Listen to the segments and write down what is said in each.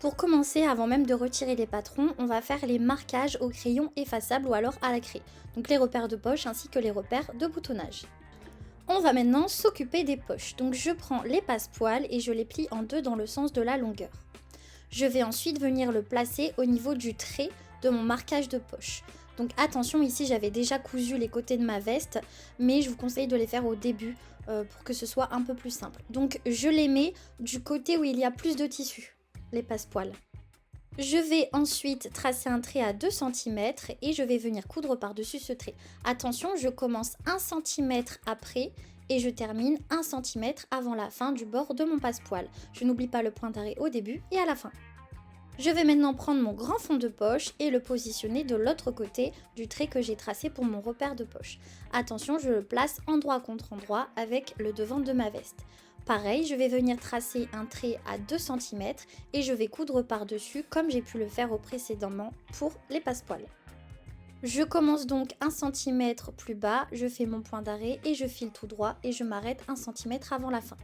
Pour commencer, avant même de retirer les patrons, on va faire les marquages au crayon effaçable ou alors à la craie, donc les repères de poche ainsi que les repères de boutonnage. On va maintenant s'occuper des poches, donc je prends les passepoils et je les plie en deux dans le sens de la longueur. Je vais ensuite venir le placer au niveau du trait de mon marquage de poche. Donc attention, ici j'avais déjà cousu les côtés de ma veste, mais je vous conseille de les faire au début pour que ce soit un peu plus simple. Donc je les mets du côté où il y a plus de tissu, les passepoils. Je vais ensuite tracer un trait à 2 cm et je vais venir coudre par-dessus ce trait. Attention, je commence 1 cm après et je termine 1 cm avant la fin du bord de mon passepoil. Je n'oublie pas le point d'arrêt au début et à la fin. Je vais maintenant prendre mon grand fond de poche et le positionner de l'autre côté du trait que j'ai tracé pour mon repère de poche. Attention, je le place endroit contre endroit avec le devant de ma veste. Pareil, je vais venir tracer un trait à 2 cm et je vais coudre par-dessus comme j'ai pu le faire précédemment pour les passepoils. Je commence donc 1 cm plus bas, je fais mon point d'arrêt et je file tout droit et je m'arrête 1 cm avant la fin.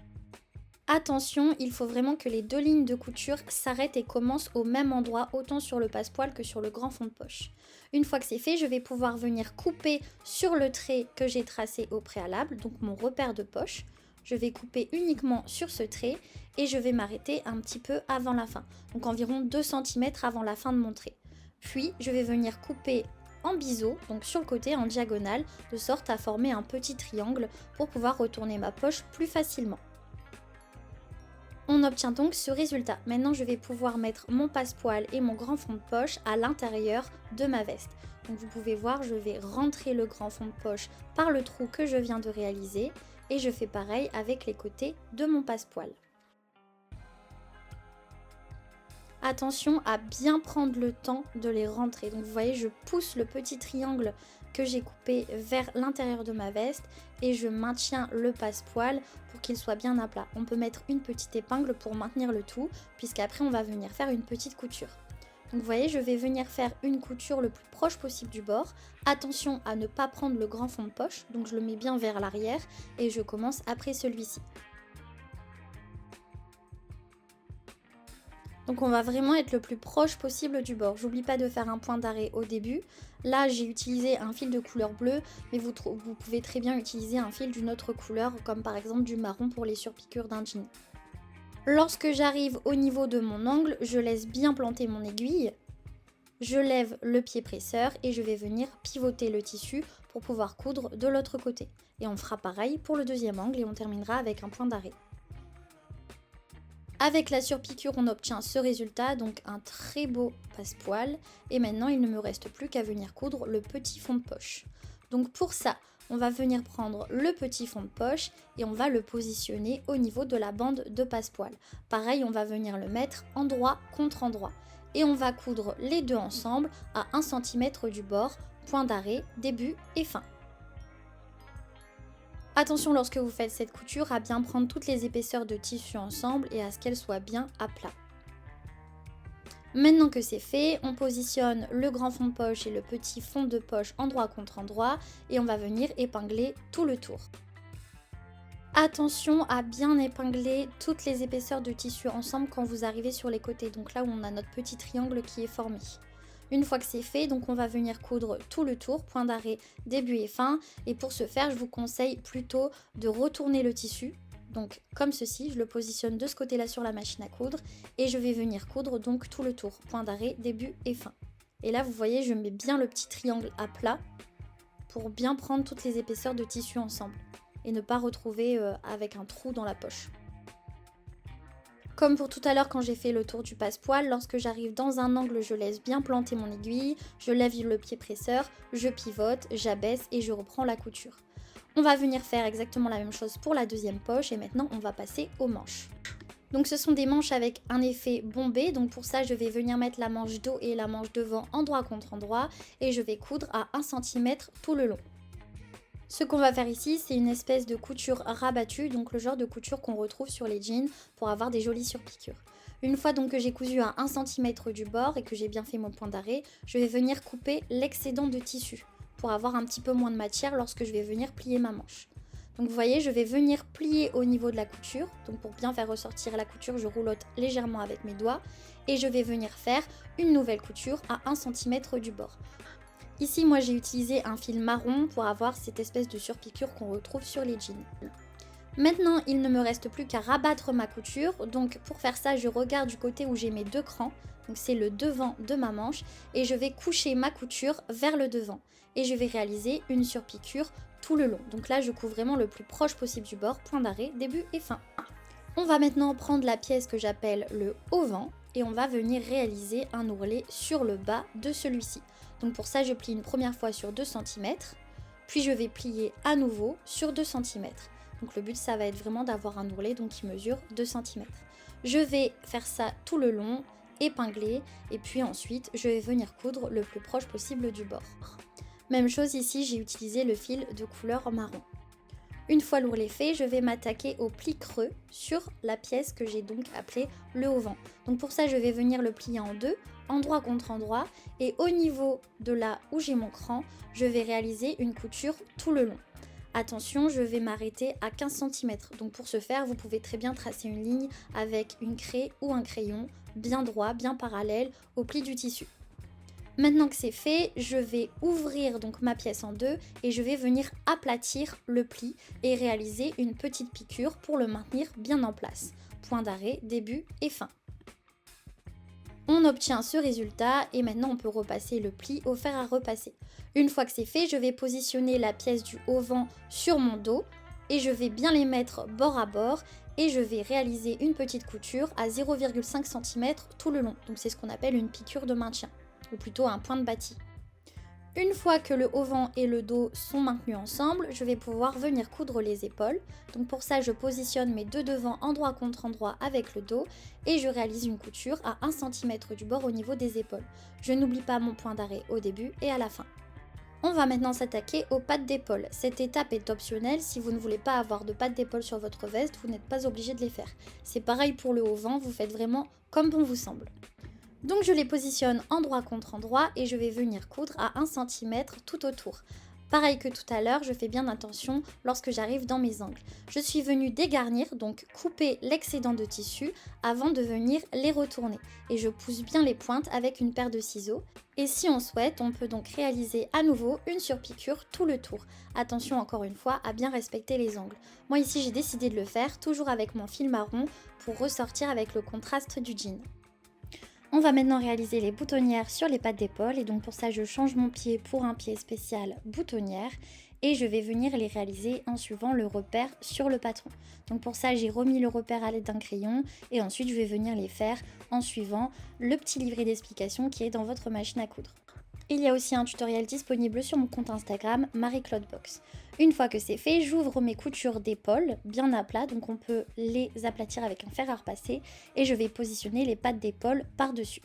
Attention, il faut vraiment que les deux lignes de couture s'arrêtent et commencent au même endroit, autant sur le passepoil que sur le grand fond de poche. Une fois que c'est fait, je vais pouvoir venir couper sur le trait que j'ai tracé au préalable, donc mon repère de poche. Je vais couper uniquement sur ce trait et je vais m'arrêter un petit peu avant la fin, donc environ 2 cm avant la fin de mon trait. Puis, je vais venir couper en biseau, donc sur le côté en diagonale, de sorte à former un petit triangle pour pouvoir retourner ma poche plus facilement. On obtient donc ce résultat. Maintenant, je vais pouvoir mettre mon passepoil et mon grand fond de poche à l'intérieur de ma veste. Donc vous pouvez voir, je vais rentrer le grand fond de poche par le trou que je viens de réaliser et je fais pareil avec les côtés de mon passepoil. Attention à bien prendre le temps de les rentrer. Donc vous voyez, je pousse le petit triangle que j'ai coupé vers l'intérieur de ma veste et je maintiens le passepoil pour qu'il soit bien à plat. On peut mettre une petite épingle pour maintenir le tout, puisqu'après on va venir faire une petite couture. Donc vous voyez, je vais venir faire une couture le plus proche possible du bord. Attention à ne pas prendre le grand fond de poche, donc je le mets bien vers l'arrière et je commence après celui-ci. Donc on va vraiment être le plus proche possible du bord. J'oublie pas de faire un point d'arrêt au début. Là j'ai utilisé un fil de couleur bleue, mais vous pouvez très bien utiliser un fil d'une autre couleur, comme par exemple du marron pour les surpiqûres d'un jean. Lorsque j'arrive au niveau de mon angle, je laisse bien planter mon aiguille. Je lève le pied presseur et je vais venir pivoter le tissu pour pouvoir coudre de l'autre côté. Et on fera pareil pour le deuxième angle et on terminera avec un point d'arrêt. Avec la surpiqûre, on obtient ce résultat, donc un très beau passepoil. Et maintenant, il ne me reste plus qu'à venir coudre le petit fond de poche. Donc pour ça, on va venir prendre le petit fond de poche et on va le positionner au niveau de la bande de passepoil. Pareil, on va venir le mettre endroit contre endroit. Et on va coudre les deux ensemble à 1 cm du bord, point d'arrêt, début et fin. Attention lorsque vous faites cette couture à bien prendre toutes les épaisseurs de tissu ensemble et à ce qu'elles soient bien à plat. Maintenant que c'est fait, on positionne le grand fond de poche et le petit fond de poche endroit contre endroit et on va venir épingler tout le tour. Attention à bien épingler toutes les épaisseurs de tissu ensemble quand vous arrivez sur les côtés, donc là où on a notre petit triangle qui est formé. Une fois que c'est fait, donc on va venir coudre tout le tour, point d'arrêt, début et fin. Et pour ce faire, je vous conseille plutôt de retourner le tissu. Donc comme ceci, je le positionne de ce côté-là sur la machine à coudre et je vais venir coudre donc tout le tour, point d'arrêt, début et fin. Et là, vous voyez, je mets bien le petit triangle à plat pour bien prendre toutes les épaisseurs de tissu ensemble et ne pas retrouver avec un trou dans la poche. Comme pour tout à l'heure quand j'ai fait le tour du passepoil, lorsque j'arrive dans un angle, je laisse bien planter mon aiguille, je lève le pied presseur, je pivote, j'abaisse et je reprends la couture. On va venir faire exactement la même chose pour la deuxième poche et maintenant on va passer aux manches. Donc ce sont des manches avec un effet bombé, donc pour ça je vais venir mettre la manche dos et la manche devant endroit contre endroit et je vais coudre à 1 cm tout le long. Ce qu'on va faire ici, c'est une espèce de couture rabattue, donc le genre de couture qu'on retrouve sur les jeans pour avoir des jolies surpiqûres. Une fois donc que j'ai cousu à 1 cm du bord et que j'ai bien fait mon point d'arrêt, je vais venir couper l'excédent de tissu pour avoir un petit peu moins de matière lorsque je vais venir plier ma manche. Donc vous voyez, je vais venir plier au niveau de la couture. Donc pour bien faire ressortir la couture, je roulotte légèrement avec mes doigts. Et je vais venir faire une nouvelle couture à 1 cm du bord. Ici, moi j'ai utilisé un fil marron pour avoir cette espèce de surpiqûre qu'on retrouve sur les jeans. Maintenant, il ne me reste plus qu'à rabattre ma couture. Donc pour faire ça, je regarde du côté où j'ai mes 2 crans. Donc c'est le devant de ma manche. Et je vais coucher ma couture vers le devant. Et je vais réaliser une surpiqûre tout le long. Donc là, je couvre vraiment le plus proche possible du bord. Point d'arrêt, début et fin. On va maintenant prendre la pièce que j'appelle le auvent. Et on va venir réaliser un ourlet sur le bas de celui-ci. Donc pour ça, je plie une première fois sur 2 cm. Puis je vais plier à nouveau sur 2 cm. Donc le but, ça va être vraiment d'avoir un ourlet donc qui mesure 2 cm. Je vais faire ça tout le long, épingler, et puis ensuite, je vais venir coudre le plus proche possible du bord. Même chose ici, j'ai utilisé le fil de couleur marron. Une fois l'ourlet fait, je vais m'attaquer au pli creux sur la pièce que j'ai donc appelée le auvent. Donc pour ça, je vais venir le plier en deux, endroit contre endroit, et au niveau de là où j'ai mon cran, je vais réaliser une couture tout le long. Attention, je vais m'arrêter à 15 cm. Donc pour ce faire, vous pouvez très bien tracer une ligne avec une craie ou un crayon, bien droit, bien parallèle au pli du tissu. Maintenant que c'est fait, je vais ouvrir donc ma pièce en deux et je vais venir aplatir le pli et réaliser une petite piqûre pour le maintenir bien en place. Point d'arrêt, début et fin. On obtient ce résultat et maintenant on peut repasser le pli au fer à repasser. Une fois que c'est fait, je vais positionner la pièce du auvent sur mon dos et je vais bien les mettre bord à bord et je vais réaliser une petite couture à 0,5 cm tout le long. Donc c'est ce qu'on appelle une piqûre de maintien, ou plutôt un point de bâti. Une fois que le auvent et le dos sont maintenus ensemble, je vais pouvoir venir coudre les épaules. Donc pour ça, je positionne mes deux devants endroit contre endroit avec le dos et je réalise une couture à 1 cm du bord au niveau des épaules. Je n'oublie pas mon point d'arrêt au début et à la fin. On va maintenant s'attaquer aux pattes d'épaule. Cette étape est optionnelle, si vous ne voulez pas avoir de pattes d'épaule sur votre veste, vous n'êtes pas obligé de les faire. C'est pareil pour le auvent, vous faites vraiment comme bon vous semble. Donc je les positionne endroit contre endroit et je vais venir coudre à 1 cm tout autour. Pareil que tout à l'heure, je fais bien attention lorsque j'arrive dans mes angles. Je suis venue dégarnir, donc couper l'excédent de tissu avant de venir les retourner. Et je pousse bien les pointes avec une paire de ciseaux. Et si on souhaite, on peut donc réaliser à nouveau une surpiqûre tout le tour. Attention encore une fois à bien respecter les angles. Moi ici j'ai décidé de le faire, toujours avec mon fil marron, pour ressortir avec le contraste du jean. On va maintenant réaliser les boutonnières sur les pattes d'épaule et donc pour ça je change mon pied pour un pied spécial boutonnière et je vais venir les réaliser en suivant le repère sur le patron. Donc pour ça j'ai remis le repère à l'aide d'un crayon et ensuite je vais venir les faire en suivant le petit livret d'explication qui est dans votre machine à coudre. Il y a aussi un tutoriel disponible sur mon compte Instagram Marie-Claude Box. Une fois que c'est fait, j'ouvre mes coutures d'épaule bien à plat, donc on peut les aplatir avec un fer à repasser et je vais positionner les pattes d'épaule par-dessus.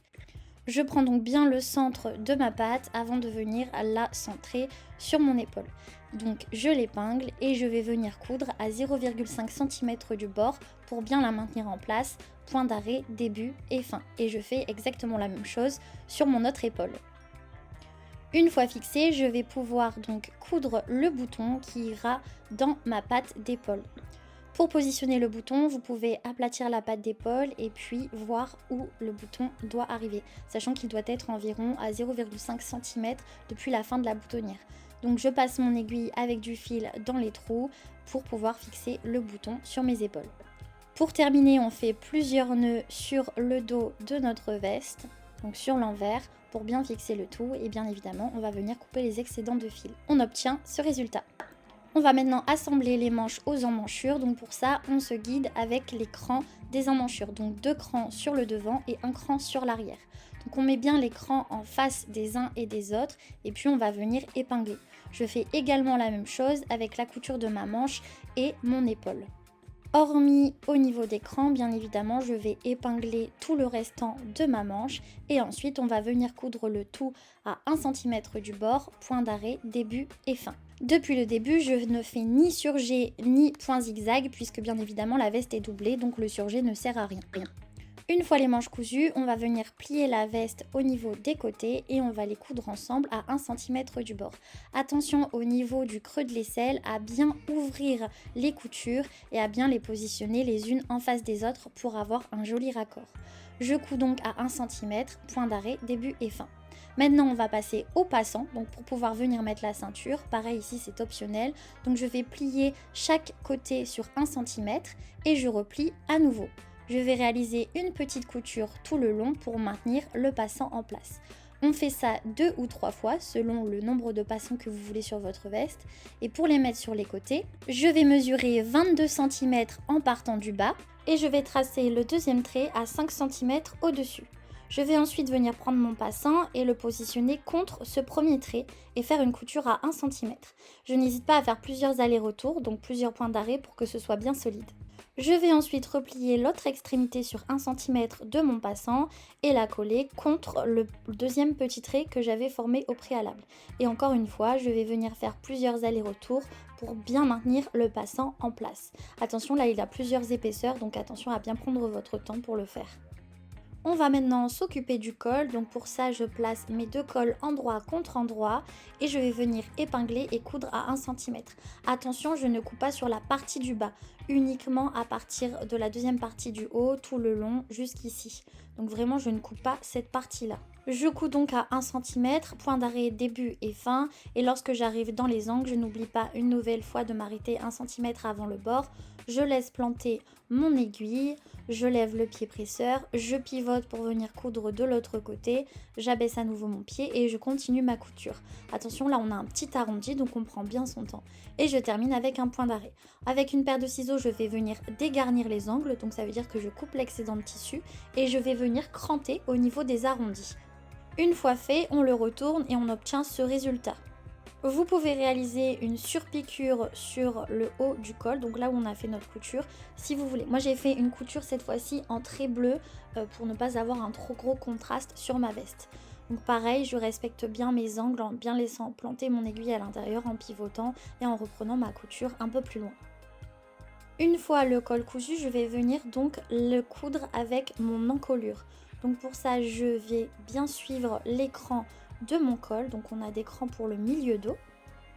Je prends donc bien le centre de ma patte avant de venir la centrer sur mon épaule. Donc je l'épingle et je vais venir coudre à 0,5 cm du bord pour bien la maintenir en place, point d'arrêt, début et fin. Et je fais exactement la même chose sur mon autre épaule. Une fois fixé, je vais pouvoir donc coudre le bouton qui ira dans ma patte d'épaule. Pour positionner le bouton, vous pouvez aplatir la patte d'épaule et puis voir où le bouton doit arriver, sachant qu'il doit être environ à 0,5 cm depuis la fin de la boutonnière. Donc je passe mon aiguille avec du fil dans les trous pour pouvoir fixer le bouton sur mes épaules. Pour terminer, on fait plusieurs nœuds sur le dos de notre veste, donc sur l'envers, pour bien fixer le tout et bien évidemment on va venir couper les excédents de fil. On obtient ce résultat. On va maintenant assembler les manches aux emmanchures, donc pour ça on se guide avec les crans des emmanchures, donc 2 crans sur le devant et 1 cran sur l'arrière. Donc on met bien les crans en face des uns et des autres et puis on va venir épingler. Je fais également la même chose avec la couture de ma manche et mon épaule. Hormis au niveau des crans, bien évidemment, je vais épingler tout le restant de ma manche et ensuite on va venir coudre le tout à 1 cm du bord, point d'arrêt, début et fin. Depuis le début, je ne fais ni surjet ni point zigzag puisque bien évidemment la veste est doublée donc le surjet ne sert à rien. Une fois les manches cousues, on va venir plier la veste au niveau des côtés et on va les coudre ensemble à 1 cm du bord. Attention au niveau du creux de l'aisselle à bien ouvrir les coutures et à bien les positionner les unes en face des autres pour avoir un joli raccord. Je couds donc à 1 cm, point d'arrêt, début et fin. Maintenant on va passer au passant, donc pour pouvoir venir mettre la ceinture, pareil ici c'est optionnel, donc je vais plier chaque côté sur 1 cm et je replie à nouveau. Je vais réaliser une petite couture tout le long pour maintenir le passant en place. On fait ça 2 ou 3 fois selon le nombre de passants que vous voulez sur votre veste. Et pour les mettre sur les côtés, je vais mesurer 22 cm en partant du bas et je vais tracer le deuxième trait à 5 cm au-dessus. Je vais ensuite venir prendre mon passant et le positionner contre ce premier trait et faire une couture à 1 cm. Je n'hésite pas à faire plusieurs allers-retours, donc plusieurs points d'arrêt pour que ce soit bien solide. Je vais ensuite replier l'autre extrémité sur 1 cm de mon passant et la coller contre le deuxième petit trait que j'avais formé au préalable. Et encore une fois, je vais venir faire plusieurs allers-retours pour bien maintenir le passant en place. Attention, là il a plusieurs épaisseurs, donc attention à bien prendre votre temps pour le faire. On va maintenant s'occuper du col, donc pour ça je place mes deux cols endroit contre endroit et je vais venir épingler et coudre à 1 cm. Attention, je ne coupe pas sur la partie du bas, uniquement à partir de la deuxième partie du haut, tout le long jusqu'ici. Donc vraiment je ne coupe pas cette partie-là. Je couds donc à 1 cm, point d'arrêt début et fin, et lorsque j'arrive dans les angles, je n'oublie pas une nouvelle fois de m'arrêter 1 cm avant le bord. Je laisse planter mon aiguille, je lève le pied presseur, je pivote pour venir coudre de l'autre côté, j'abaisse à nouveau mon pied et je continue ma couture. Attention, là on a un petit arrondi, donc on prend bien son temps. Et je termine avec un point d'arrêt. Avec une paire de ciseaux, je vais venir dégarnir les angles, donc ça veut dire que je coupe l'excédent de tissu et je vais venir cranter au niveau des arrondis. Une fois fait, on le retourne et on obtient ce résultat. Vous pouvez réaliser une surpiqûre sur le haut du col, donc là où on a fait notre couture, si vous voulez. Moi j'ai fait une couture cette fois-ci en trait bleu pour ne pas avoir un trop gros contraste sur ma veste. Donc pareil, je respecte bien mes angles en bien laissant planter mon aiguille à l'intérieur, en pivotant et en reprenant ma couture un peu plus loin. Une fois le col cousu, je vais venir donc le coudre avec mon encolure. Donc pour ça, je vais bien suivre l'écran de mon col, donc on a des crans pour le milieu dos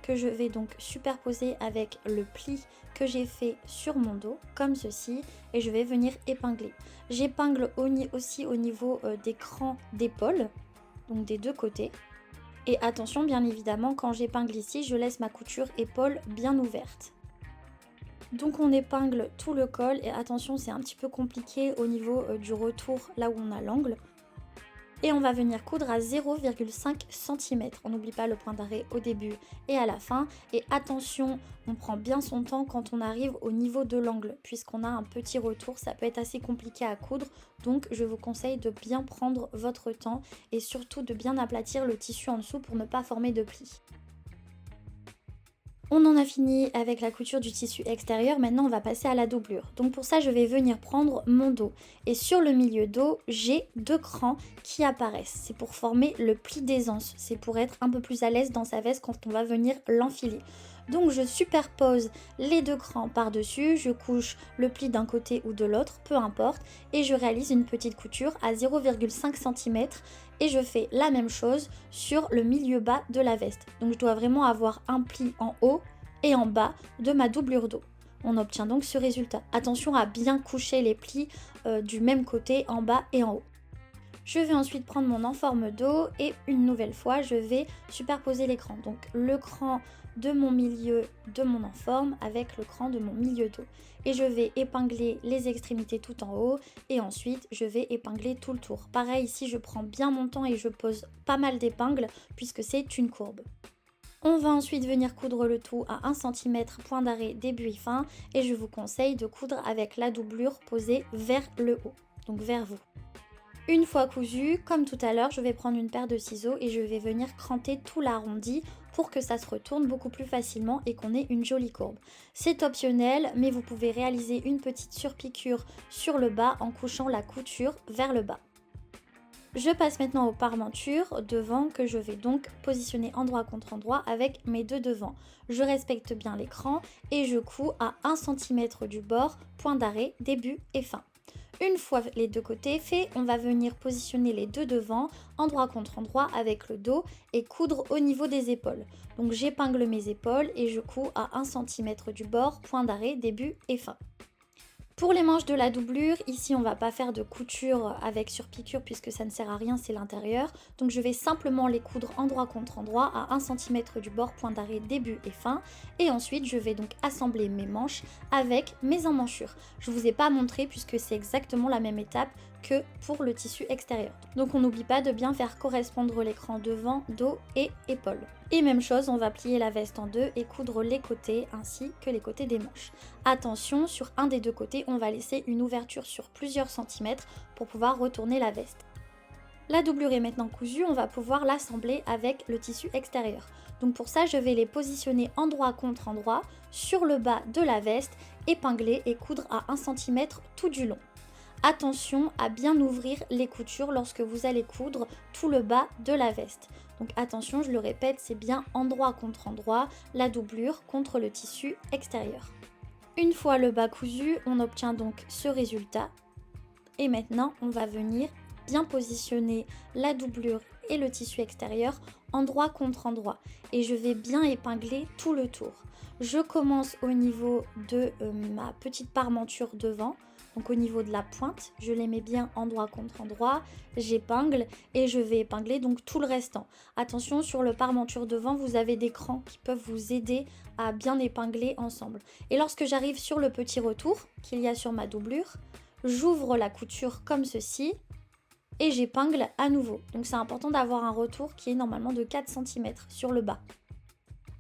que je vais donc superposer avec le pli que j'ai fait sur mon dos comme ceci et je vais venir épingler. J'épingle aussi au niveau des crans d'épaule, donc des deux côtés. Et attention, bien évidemment, quand j'épingle ici, je laisse ma couture épaule bien ouverte. Donc on épingle tout le col et attention, c'est un petit peu compliqué au niveau du retour là où on a l'angle. Et on va venir coudre à 0,5 cm. On n'oublie pas le point d'arrêt au début et à la fin. Et attention, on prend bien son temps quand on arrive au niveau de l'angle. Puisqu'on a un petit retour, ça peut être assez compliqué à coudre. Donc je vous conseille de bien prendre votre temps et surtout de bien aplatir le tissu en dessous pour ne pas former de plis. On en a fini avec la couture du tissu extérieur, maintenant on va passer à la doublure. Donc pour ça je vais venir prendre mon dos et sur le milieu dos j'ai deux crans qui apparaissent. C'est pour former le pli d'aisance, c'est pour être un peu plus à l'aise dans sa veste quand on va venir l'enfiler. Donc je superpose les deux crans par-dessus, je couche le pli d'un côté ou de l'autre, peu importe, et je réalise une petite couture à 0,5 cm et je fais la même chose sur le milieu bas de la veste. Donc je dois vraiment avoir un pli en haut et en bas de ma doublure dos. On obtient donc ce résultat. Attention à bien coucher les plis du même côté en bas et en haut. Je vais ensuite prendre mon enforme dos et une nouvelle fois je vais superposer les crans. Donc le cran de mon milieu de mon enforme avec le cran de mon milieu dos. Et je vais épingler les extrémités tout en haut et ensuite je vais épingler tout le tour. Pareil ici je prends bien mon temps et je pose pas mal d'épingles puisque c'est une courbe. On va ensuite venir coudre le tout à 1 cm, point d'arrêt, début et fin. Et je vous conseille de coudre avec la doublure posée vers le haut, donc vers vous. Une fois cousu, comme tout à l'heure, je vais prendre une paire de ciseaux et je vais venir cranter tout l'arrondi pour que ça se retourne beaucoup plus facilement et qu'on ait une jolie courbe. C'est optionnel, mais vous pouvez réaliser une petite surpiqûre sur le bas en couchant la couture vers le bas. Je passe maintenant aux parmentures devant que je vais donc positionner endroit contre endroit avec mes deux devants. Je respecte bien l'écran et je couds à 1 cm du bord, point d'arrêt, début et fin. Une fois les deux côtés faits, on va venir positionner les deux devants, endroit contre endroit avec le dos et coudre au niveau des épaules. Donc j'épingle mes épaules et je couds à 1 cm du bord, point d'arrêt, début et fin. Pour les manches de la doublure, ici on va pas faire de couture avec surpiqûre puisque ça ne sert à rien, c'est l'intérieur. Donc je vais simplement les coudre endroit contre endroit à 1 cm du bord, point d'arrêt, début et fin. Et ensuite je vais donc assembler mes manches avec mes emmanchures. Je vous ai pas montré puisque c'est exactement la même étape que pour le tissu extérieur. Donc on n'oublie pas de bien faire correspondre l'écran devant, dos et épaules. Et même chose, on va plier la veste en deux et coudre les côtés ainsi que les côtés des manches. Attention, sur un des deux côtés, on va laisser une ouverture sur plusieurs centimètres pour pouvoir retourner la veste. La doublure est maintenant cousue, on va pouvoir l'assembler avec le tissu extérieur. Donc pour ça, je vais les positionner endroit contre endroit sur le bas de la veste, épingler et coudre à 1 cm tout du long. Attention à bien ouvrir les coutures lorsque vous allez coudre tout le bas de la veste. Donc attention, je le répète, c'est bien endroit contre endroit, la doublure contre le tissu extérieur. Une fois le bas cousu, on obtient donc ce résultat. Et maintenant, on va venir bien positionner la doublure et le tissu extérieur endroit contre endroit. Et je vais bien épingler tout le tour. Je commence au niveau de ma petite parmenture devant. Donc au niveau de la pointe, je les mets bien endroit contre endroit, j'épingle et je vais épingler donc tout le restant. Attention, sur le parmenture devant, vous avez des crans qui peuvent vous aider à bien épingler ensemble. Et lorsque j'arrive sur le petit retour qu'il y a sur ma doublure, j'ouvre la couture comme ceci et j'épingle à nouveau. Donc c'est important d'avoir un retour qui est normalement de 4 cm sur le bas.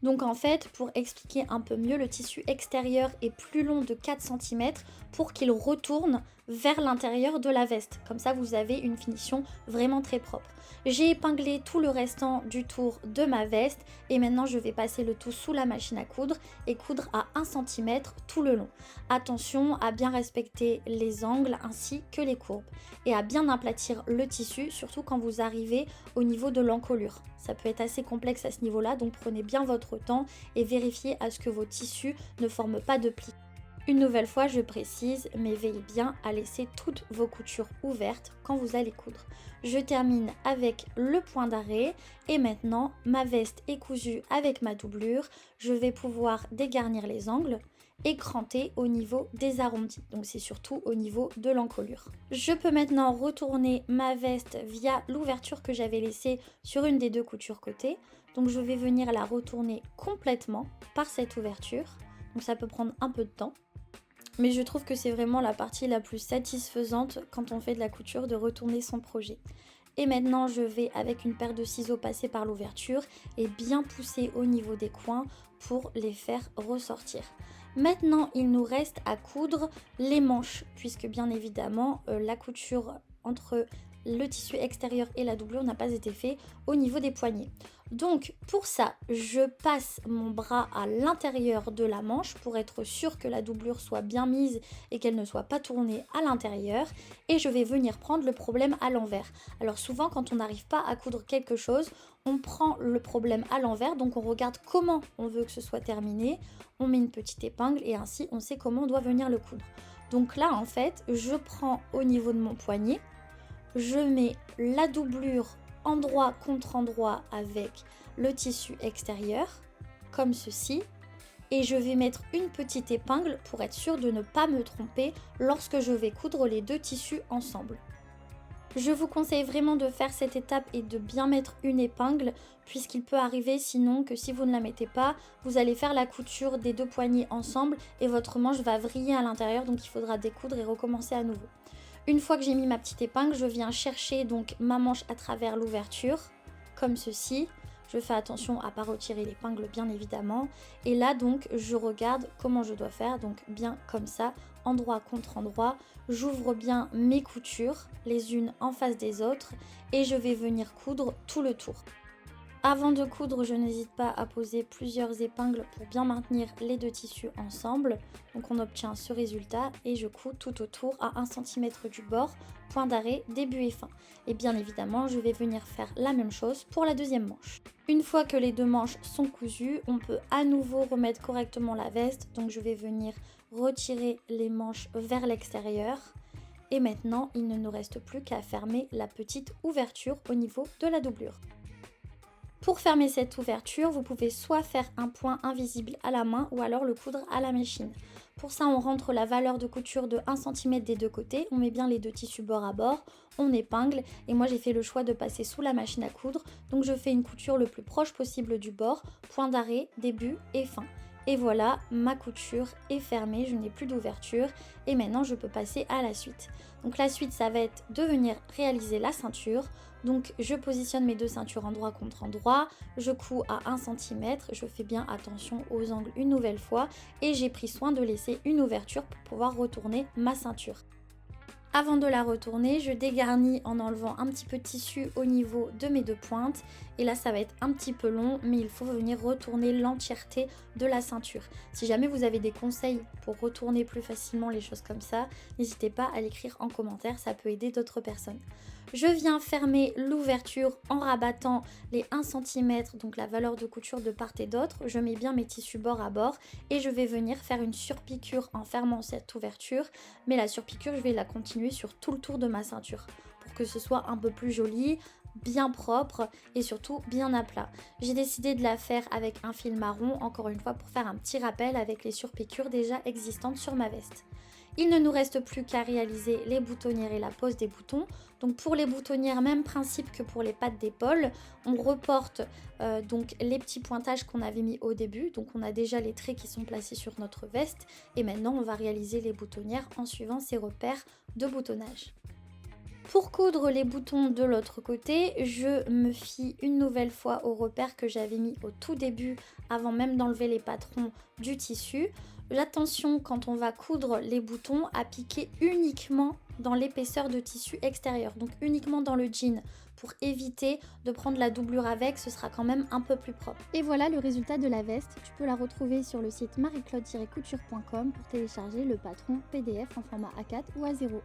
Donc en fait, pour expliquer un peu mieux, le tissu extérieur est plus long de 4 cm pour qu'il retourne vers l'intérieur de la veste. Comme ça, vous avez une finition vraiment très propre. J'ai épinglé tout le restant du tour de ma veste et maintenant je vais passer le tout sous la machine à coudre et coudre à 1 cm tout le long. Attention à bien respecter les angles ainsi que les courbes et à bien aplatir le tissu, surtout quand vous arrivez au niveau de l'encolure. Ça peut être assez complexe à ce niveau-là, donc prenez bien votre temps et vérifiez à ce que vos tissus ne forment pas de plis. Une nouvelle fois, je précise, mais veillez bien à laisser toutes vos coutures ouvertes quand vous allez coudre. Je termine avec le point d'arrêt et maintenant ma veste est cousue avec ma doublure. Je vais pouvoir dégarnir les angles et cranter au niveau des arrondis. Donc c'est surtout au niveau de l'encolure. Je peux maintenant retourner ma veste via l'ouverture que j'avais laissée sur une des deux coutures côté. Donc je vais venir la retourner complètement par cette ouverture. Donc ça peut prendre un peu de temps. Mais je trouve que c'est vraiment la partie la plus satisfaisante quand on fait de la couture, de retourner son projet. Et maintenant, je vais avec une paire de ciseaux passer par l'ouverture et bien pousser au niveau des coins pour les faire ressortir. Maintenant, il nous reste à coudre les manches, puisque bien évidemment, la couture entre le tissu extérieur et la doublure n'a pas été fait au niveau des poignets. Donc pour ça, je passe mon bras à l'intérieur de la manche pour être sûr que la doublure soit bien mise et qu'elle ne soit pas tournée à l'intérieur et je vais venir prendre le problème à l'envers. Alors souvent quand on n'arrive pas à coudre quelque chose, on prend le problème à l'envers, donc on regarde comment on veut que ce soit terminé, on met une petite épingle et ainsi on sait comment on doit venir le coudre. Donc là en fait, je prends au niveau de mon poignet, je mets la doublure endroit contre endroit avec le tissu extérieur, comme ceci, et je vais mettre une petite épingle pour être sûre de ne pas me tromper lorsque je vais coudre les deux tissus ensemble. Je vous conseille vraiment de faire cette étape et de bien mettre une épingle, puisqu'il peut arriver sinon que si vous ne la mettez pas, vous allez faire la couture des deux poignets ensemble et votre manche va vriller à l'intérieur, donc il faudra découdre et recommencer à nouveau. Une fois que j'ai mis ma petite épingle, je viens chercher donc ma manche à travers l'ouverture, comme ceci. Je fais attention à ne pas retirer l'épingle bien évidemment. Et là donc je regarde comment je dois faire, donc bien comme ça, endroit contre endroit. J'ouvre bien mes coutures, les unes en face des autres, et je vais venir coudre tout le tour. Avant de coudre, je n'hésite pas à poser plusieurs épingles pour bien maintenir les deux tissus ensemble. Donc on obtient ce résultat et je couds tout autour à 1 cm du bord, point d'arrêt, début et fin. Et bien évidemment, je vais venir faire la même chose pour la deuxième manche. Une fois que les deux manches sont cousues, on peut à nouveau remettre correctement la veste. Donc je vais venir retirer les manches vers l'extérieur Et maintenant, il ne nous reste plus qu'à fermer la petite ouverture au niveau de la doublure. Pour fermer cette ouverture, vous pouvez soit faire un point invisible à la main ou alors le coudre à la machine. Pour ça, on rentre la valeur de couture de 1 cm des deux côtés, on met bien les deux tissus bord à bord, on épingle et moi j'ai fait le choix de passer sous la machine à coudre. Donc je fais une couture le plus proche possible du bord, point d'arrêt, début et fin. Et voilà, ma couture est fermée, je n'ai plus d'ouverture et maintenant je peux passer à la suite. Donc la suite, ça va être de venir réaliser la ceinture. Donc je positionne mes deux ceintures endroit contre endroit, je couds à 1 cm, je fais bien attention aux angles une nouvelle fois et j'ai pris soin de laisser une ouverture pour pouvoir retourner ma ceinture. Avant de la retourner, je dégarnis en enlevant un petit peu de tissu au niveau de mes deux pointes. Et là, ça va être un petit peu long, mais il faut venir retourner l'entièreté de la ceinture. Si jamais vous avez des conseils pour retourner plus facilement les choses comme ça, n'hésitez pas à l'écrire en commentaire, ça peut aider d'autres personnes. Je viens fermer l'ouverture en rabattant les 1 cm, donc la valeur de couture de part et d'autre. Je mets bien mes tissus bord à bord et je vais venir faire une surpiqûre en fermant cette ouverture. Mais la surpiqûre, je vais la continuer sur tout le tour de ma ceinture pour que ce soit un peu plus joli, bien propre et surtout bien à plat. J'ai décidé de la faire avec un fil marron, encore une fois pour faire un petit rappel avec les surpiqûres déjà existantes sur ma veste. Il ne nous reste plus qu'à réaliser les boutonnières et la pose des boutons. Donc pour les boutonnières, même principe que pour les pattes d'épaule, on reporte donc les petits pointages qu'on avait mis au début. Donc on a déjà les traits qui sont placés sur notre veste et maintenant on va réaliser les boutonnières en suivant ces repères de boutonnage. Pour coudre les boutons de l'autre côté, je me fie une nouvelle fois aux repères que j'avais mis au tout début avant même d'enlever les patrons du tissu. L'attention quand on va coudre les boutons à piquer uniquement dans l'épaisseur de tissu extérieur, donc uniquement dans le jean pour éviter de prendre la doublure avec, ce sera quand même un peu plus propre. Et voilà le résultat de la veste, tu peux la retrouver sur le site marie-claude-couture.com pour télécharger le patron PDF en format A4 ou A0.